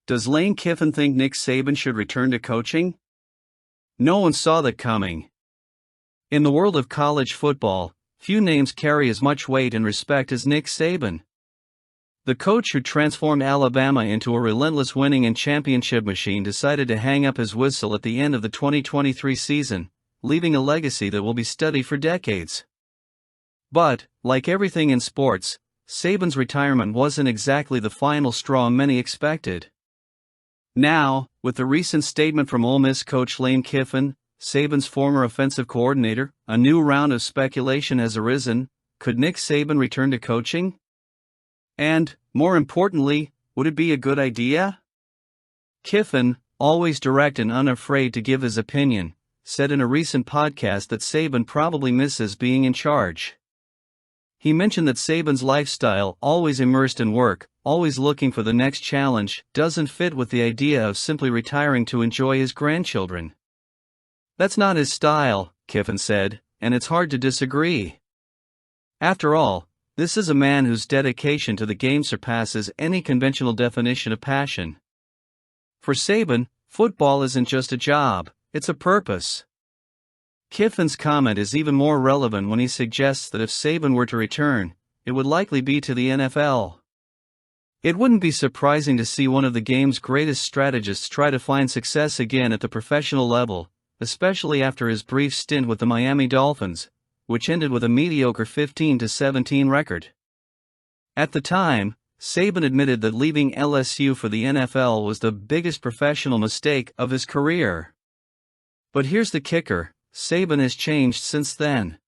Does Lane Kiffin think Nick Saban should return to coaching? No one saw that coming. In the world of college football, few names carry as much weight and respect as Nick Saban. The coach who transformed Alabama into a relentless winning and championship machine decided to hang up his whistle at the end of the 2023 season, leaving a legacy that will be studied for decades. But, like everything in sports, Saban's retirement wasn't exactly the final straw many expected. Now, with the recent statement from Ole Miss coach Lane Kiffin, Saban's former offensive coordinator, a new round of speculation has arisen. Could Nick Saban return to coaching? And, more importantly, would it be a good idea? Kiffin, always direct and unafraid to give his opinion, said in a recent podcast that Saban probably misses being in charge. He mentioned that Saban's lifestyle, always immersed in work, always looking for the next challenge, doesn't fit with the idea of simply retiring to enjoy his grandchildren. That's not his style, Kiffin said, and it's hard to disagree. After all, this is a man whose dedication to the game surpasses any conventional definition of passion. For Saban, football isn't just a job, it's a purpose. Kiffin's comment is even more relevant when he suggests that if Saban were to return, it would likely be to the NFL. It wouldn't be surprising to see one of the game's greatest strategists try to find success again at the professional level, especially after his brief stint with the Miami Dolphins, which ended with a mediocre 15-17 record. At the time, Saban admitted that leaving LSU for the NFL was the biggest professional mistake of his career. But here's the kicker. Saban has changed since then.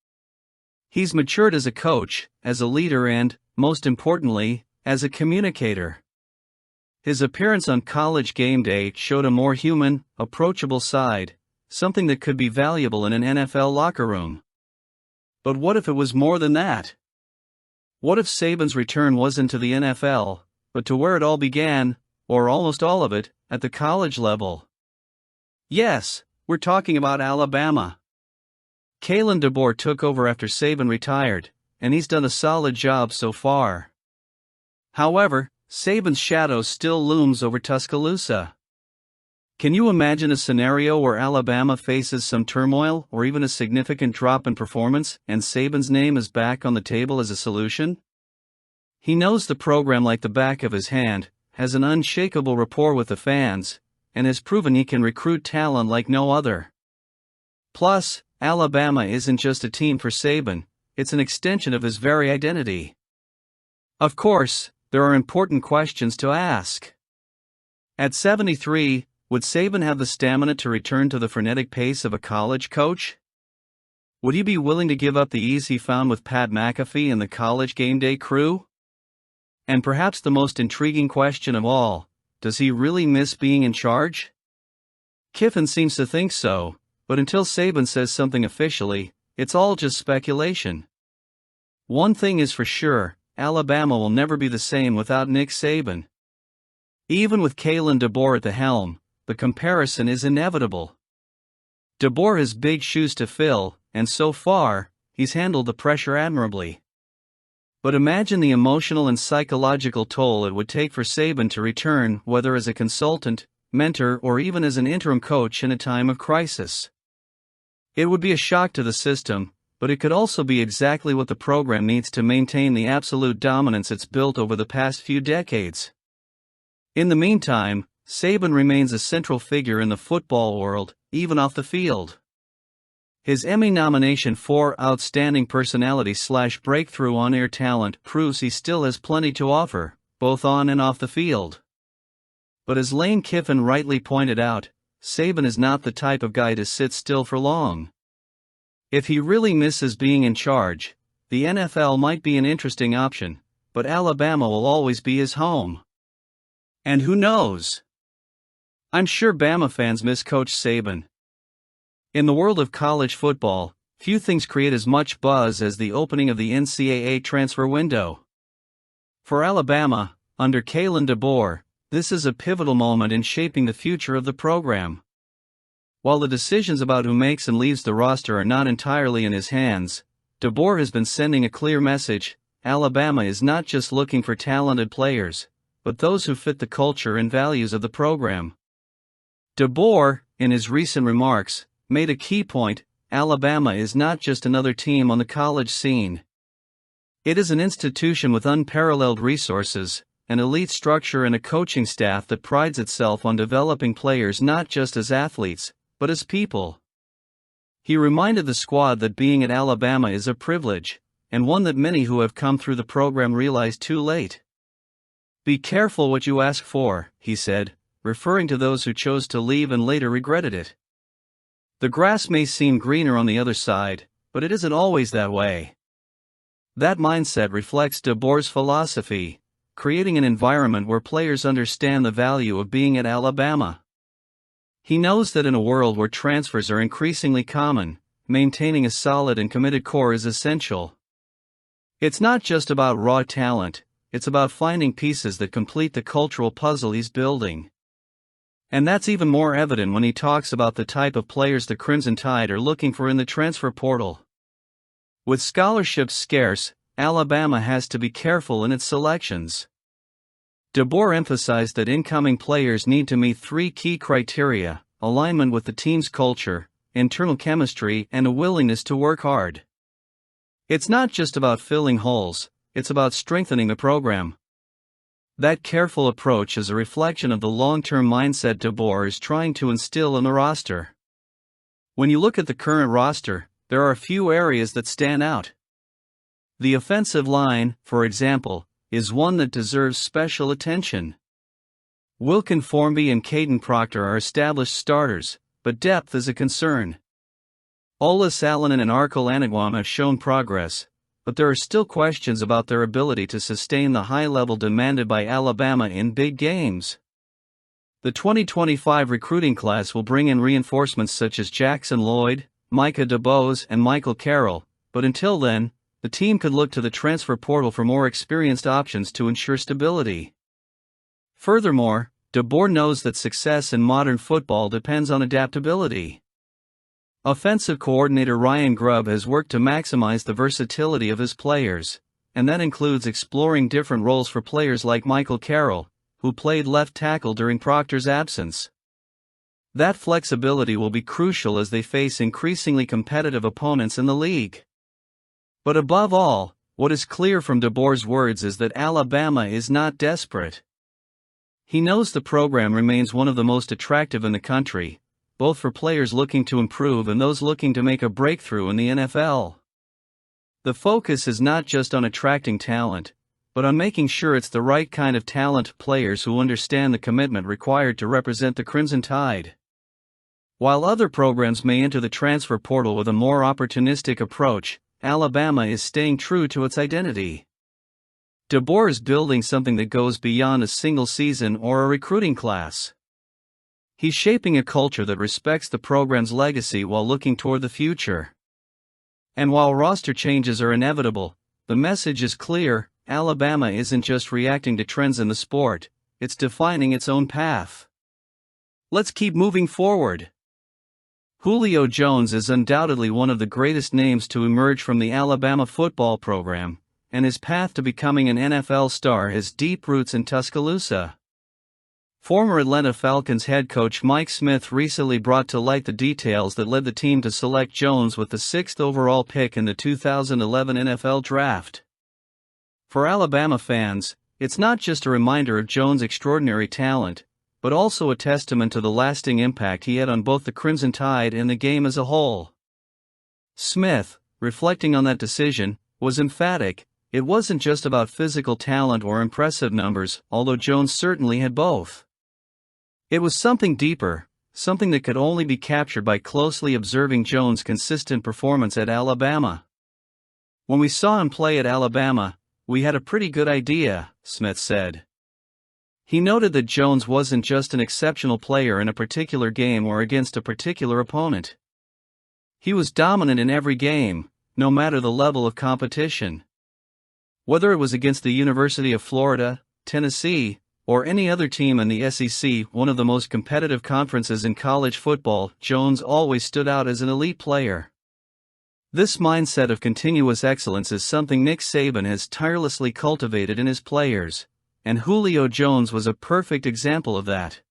He's matured as a coach, as a leader and, most importantly, as a communicator. His appearance on College Game Day showed a more human, approachable side, something that could be valuable in an NFL locker room. But what if it was more than that? What if Saban's return wasn't to the NFL, but to where it all began, or almost all of it, at the college level? Yes, we're talking about Alabama. Kalen DeBoer took over after Saban retired, and he's done a solid job so far. However, Saban's shadow still looms over Tuscaloosa. Can you imagine a scenario where Alabama faces some turmoil or even a significant drop in performance and Saban's name is back on the table as a solution? He knows the program like the back of his hand, has an unshakable rapport with the fans, and has proven he can recruit talent like no other. Plus, Alabama isn't just a team for Saban, it's an extension of his very identity. Of course, there are important questions to ask. At 73, would Saban have the stamina to return to the frenetic pace of a college coach? Would he be willing to give up the ease he found with Pat McAfee and the College Game Day crew? And perhaps the most intriguing question of all, does he really miss being in charge? Kiffin seems to think so, but until Saban says something officially, it's all just speculation. One thing is for sure, Alabama will never be the same without Nick Saban. Even with Kalen DeBoer at the helm, the comparison is inevitable. DeBoer has big shoes to fill, and so far, he's handled the pressure admirably. But imagine the emotional and psychological toll it would take for Saban to return, whether as a consultant, mentor, or even as an interim coach in a time of crisis. It would be a shock to the system, but it could also be exactly what the program needs to maintain the absolute dominance it's built over the past few decades. In the meantime, Saban remains a central figure in the football world, even off the field. His Emmy nomination for Outstanding Personality/Breakthrough On-Air Talent proves he still has plenty to offer, both on and off the field. But as Lane Kiffin rightly pointed out, Saban is not the type of guy to sit still for long. If he really misses being in charge, the NFL might be an interesting option, but Alabama will always be his home. And who knows? I'm sure Bama fans miss Coach Saban. In the world of college football, few things create as much buzz as the opening of the NCAA transfer window. For Alabama, under Kalen DeBoer, this is a pivotal moment in shaping the future of the program. While the decisions about who makes and leaves the roster are not entirely in his hands, DeBoer has been sending a clear message: Alabama is not just looking for talented players, but those who fit the culture and values of the program. DeBoer, in his recent remarks, made a key point: Alabama is not just another team on the college scene. It is an institution with unparalleled resources, an elite structure, and a coaching staff that prides itself on developing players not just as athletes, but as people. He reminded the squad that being at Alabama is a privilege, and one that many who have come through the program realize too late. "Be careful what you ask for," he said, referring to those who chose to leave and later regretted it. The grass may seem greener on the other side, but it isn't always that way. That mindset reflects DeBoer's philosophy: creating an environment where players understand the value of being at Alabama. He knows that in a world where transfers are increasingly common, maintaining a solid and committed core is essential. It's not just about raw talent, it's about finding pieces that complete the cultural puzzle he's building. And that's even more evident when he talks about the type of players the Crimson Tide are looking for in the transfer portal. With scholarships scarce, Alabama has to be careful in its selections. DeBoer emphasized that incoming players need to meet three key criteria: alignment with the team's culture, internal chemistry, and a willingness to work hard. It's not just about filling holes, it's about strengthening the program. That careful approach is a reflection of the long-term mindset DeBoer is trying to instill in the roster. When you look at the current roster, there are a few areas that stand out. The offensive line, for example, is one that deserves special attention. Wilkin Formby and Caden Proctor are established starters, but depth is a concern. Olis Allen and Arkell Anagwam have shown progress, but there are still questions about their ability to sustain the high level demanded by Alabama in big games. The 2025 recruiting class will bring in reinforcements such as Jackson Lloyd, Micah DeBose, and Michael Carroll, but until then, the team could look to the transfer portal for more experienced options to ensure stability. Furthermore, DeBoer knows that success in modern football depends on adaptability. Offensive coordinator Ryan Grubb has worked to maximize the versatility of his players, and that includes exploring different roles for players like Michael Carroll, who played left tackle during Proctor's absence. That flexibility will be crucial as they face increasingly competitive opponents in the league. But above all, what is clear from DeBoer's words is that Alabama is not desperate. He knows the program remains one of the most attractive in the country, both for players looking to improve and those looking to make a breakthrough in the NFL. The focus is not just on attracting talent, but on making sure it's the right kind of talent, players who understand the commitment required to represent the Crimson Tide. While other programs may enter the transfer portal with a more opportunistic approach, Alabama is staying true to its identity. DeBoer is building something that goes beyond a single season or a recruiting class. He's shaping a culture that respects the program's legacy while looking toward the future. And while roster changes are inevitable, the message is clear: Alabama isn't just reacting to trends in the sport, it's defining its own path. Let's keep moving forward. Julio Jones is undoubtedly one of the greatest names to emerge from the Alabama football program, and his path to becoming an NFL star has deep roots in Tuscaloosa. Former Atlanta Falcons head coach Mike Smith recently brought to light the details that led the team to select Jones with the 6th overall pick in the 2011 NFL Draft. For Alabama fans, it's not just a reminder of Jones' extraordinary talent, but also a testament to the lasting impact he had on both the Crimson Tide and the game as a whole. Smith, reflecting on that decision, was emphatic: it wasn't just about physical talent or impressive numbers, although Jones certainly had both. It was something deeper, something that could only be captured by closely observing Jones' consistent performance at Alabama. "When we saw him play at Alabama, we had a pretty good idea," Smith said. He noted that Jones wasn't just an exceptional player in a particular game or against a particular opponent. He was dominant in every game, no matter the level of competition. Whether it was against the University of Florida, Tennessee, or any other team in the SEC, one of the most competitive conferences in college football, Jones always stood out as an elite player. This mindset of continuous excellence is something Nick Saban has tirelessly cultivated in his players, and Julio Jones was a perfect example of that.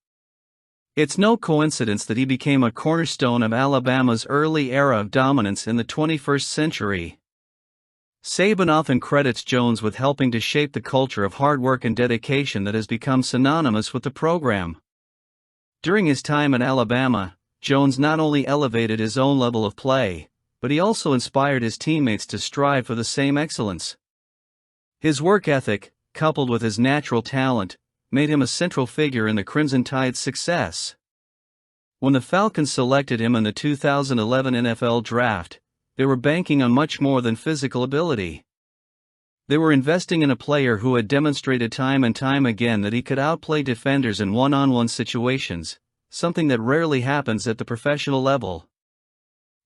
It's no coincidence that he became a cornerstone of Alabama's early era of dominance in the 21st century. Sabin often credits Jones with helping to shape the culture of hard work and dedication that has become synonymous with the program. During his time at Alabama, Jones not only elevated his own level of play, but he also inspired his teammates to strive for the same excellence. His work ethic, coupled with his natural talent, made him a central figure in the Crimson Tide's success. When the Falcons selected him in the 2011 NFL Draft, they were banking on much more than physical ability. They were investing in a player who had demonstrated time and time again that he could outplay defenders in one-on-one situations, something that rarely happens at the professional level.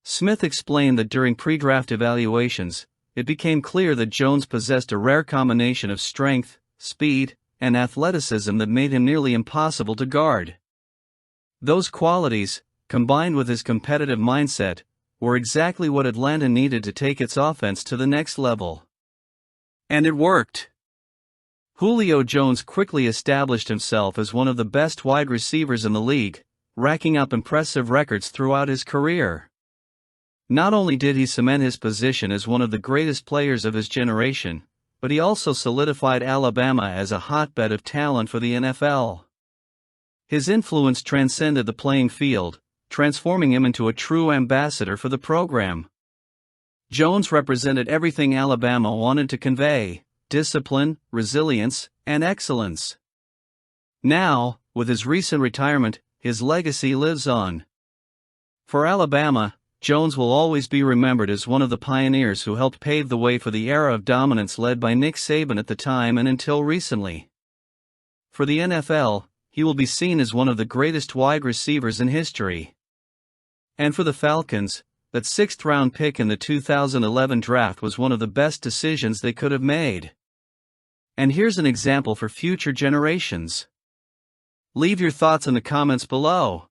Smith explained that during pre-draft evaluations, it became clear that Jones possessed a rare combination of strength, speed, and athleticism that made him nearly impossible to guard. Those qualities, combined with his competitive mindset, were exactly what Atlanta needed to take its offense to the next level. And it worked. Julio Jones quickly established himself as one of the best wide receivers in the league, racking up impressive records throughout his career. Not only did he cement his position as one of the greatest players of his generation, but he also solidified Alabama as a hotbed of talent for the NFL. His influence transcended the playing field, transforming him into a true ambassador for the program. Jones represented everything Alabama wanted to convey: discipline, resilience, and excellence. Now, with his recent retirement, his legacy lives on. For Alabama, Jones will always be remembered as one of the pioneers who helped pave the way for the era of dominance led by Nick Saban at the time and until recently. For the NFL, he will be seen as one of the greatest wide receivers in history. And for the Falcons, that sixth-round pick in the 2011 draft was one of the best decisions they could have made. And here's an example for future generations. Leave your thoughts in the comments below.